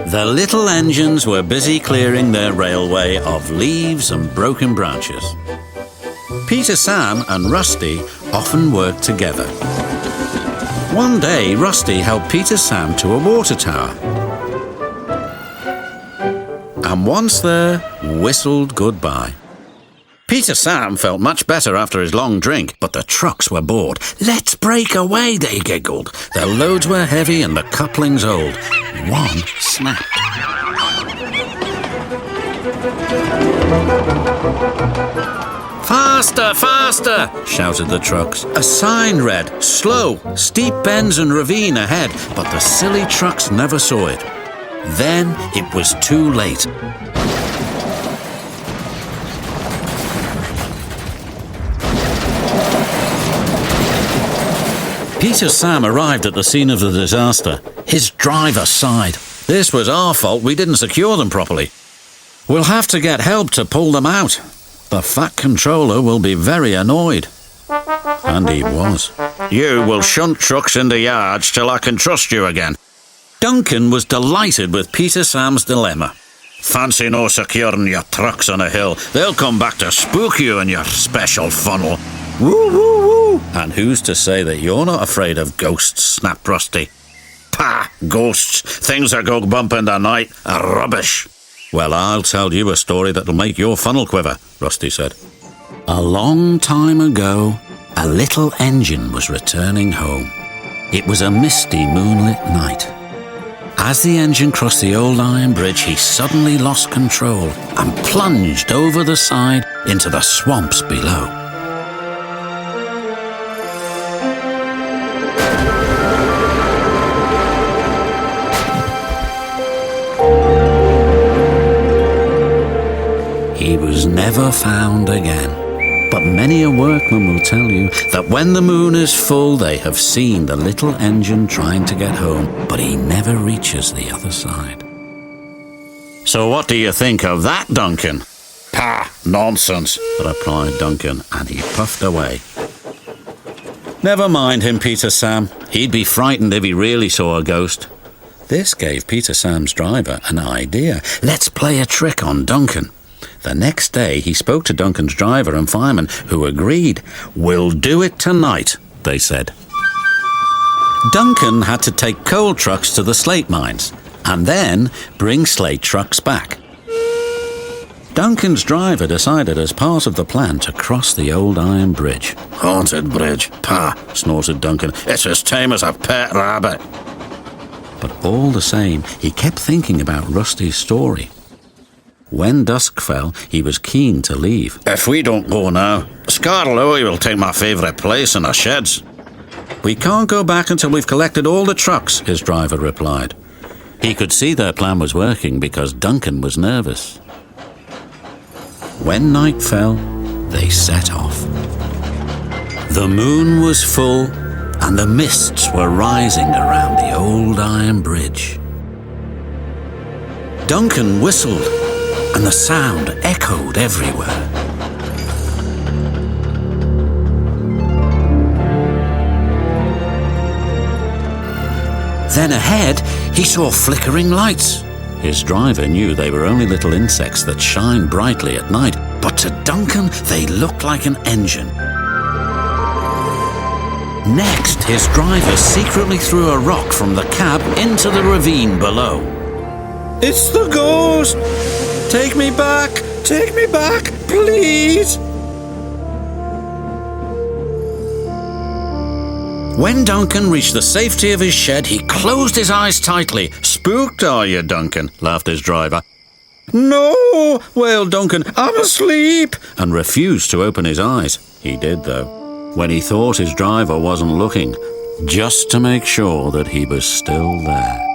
The little engines were busy clearing their railway of leaves and broken branches. Peter, Sam and Rusty often worked together. One day, Rusty helped Peter, Sam to a water tower. And once there, whistled goodbye. Peter, Sam felt much better after his long drink, but the trucks were bored. "Let's break away," they giggled. Their loads were heavy and the couplings old. One snapped. "Faster, faster!" shouted the trucks. A sign read, "Slow, steep bends and ravine ahead," but the silly trucks never saw it. Then it was too late. Peter, Sam arrived at the scene of the disaster. His driver sighed. "This was our fault, we didn't secure them properly. We'll have to get help to pull them out. The fat controller will be very annoyed." And he was. "You will shunt trucks in the yards till I can trust you again." Duncan was delighted with Peter, Sam's dilemma. "Fancy no securing your trucks on a hill. They'll come back to spook you in your special funnel. Woo, woo, woo." "And who's to say that you're not afraid of ghosts?" snapped Rusty. "Pah, ghosts. Things that go bump in the night are rubbish." "Well, I'll tell you a story that'll make your funnel quiver," Rusty said. A long time ago, a little engine was returning home. It was a misty moonlit night. As the engine crossed the old iron bridge, he suddenly lost control and plunged over the side into the swamps below. He was never found again. But many a workman will tell you that when the moon is full, they have seen the little engine trying to get home, but he never reaches the other side. "So what do you think of that, Duncan?" "Pah, nonsense," replied Duncan, and he puffed away. Never mind him, Peter, Sam. He'd be frightened if he really saw a ghost. This gave Peter, Sam's driver an idea. Let's play a trick on Duncan. The next day, he spoke to Duncan's driver and fireman, who agreed. "We'll do it tonight," they said. Duncan had to take coal trucks to the slate mines and then bring slate trucks back. Duncan's driver decided as part of the plan to cross the old iron bridge. "Haunted bridge, pah," snorted Duncan. "It's as tame as a pet rabbit." But all the same, he kept thinking about Rusty's story. When dusk fell, he was keen to leave. "If we don't go now, Scarlowy will take my favourite place in the sheds." "We can't go back until we've collected all the trucks," his driver replied. He could see their plan was working because Duncan was nervous. When night fell, they set off. The moon was full and the mists were rising around the old iron bridge. Duncan whistled, and the sound echoed everywhere. Then ahead, he saw flickering lights. His driver knew they were only little insects that shine brightly at night, but to Duncan, they looked like an engine. Next, his driver secretly threw a rock from the cab into the ravine below. "It's the ghost! Take me back, please!" When Duncan reached the safety of his shed, he closed his eyes tightly. "Spooked, are you, Duncan?" laughed his driver. "No," wailed Duncan, "I'm asleep," and refused to open his eyes. He did, though, when he thought his driver wasn't looking, just to make sure that he was still there.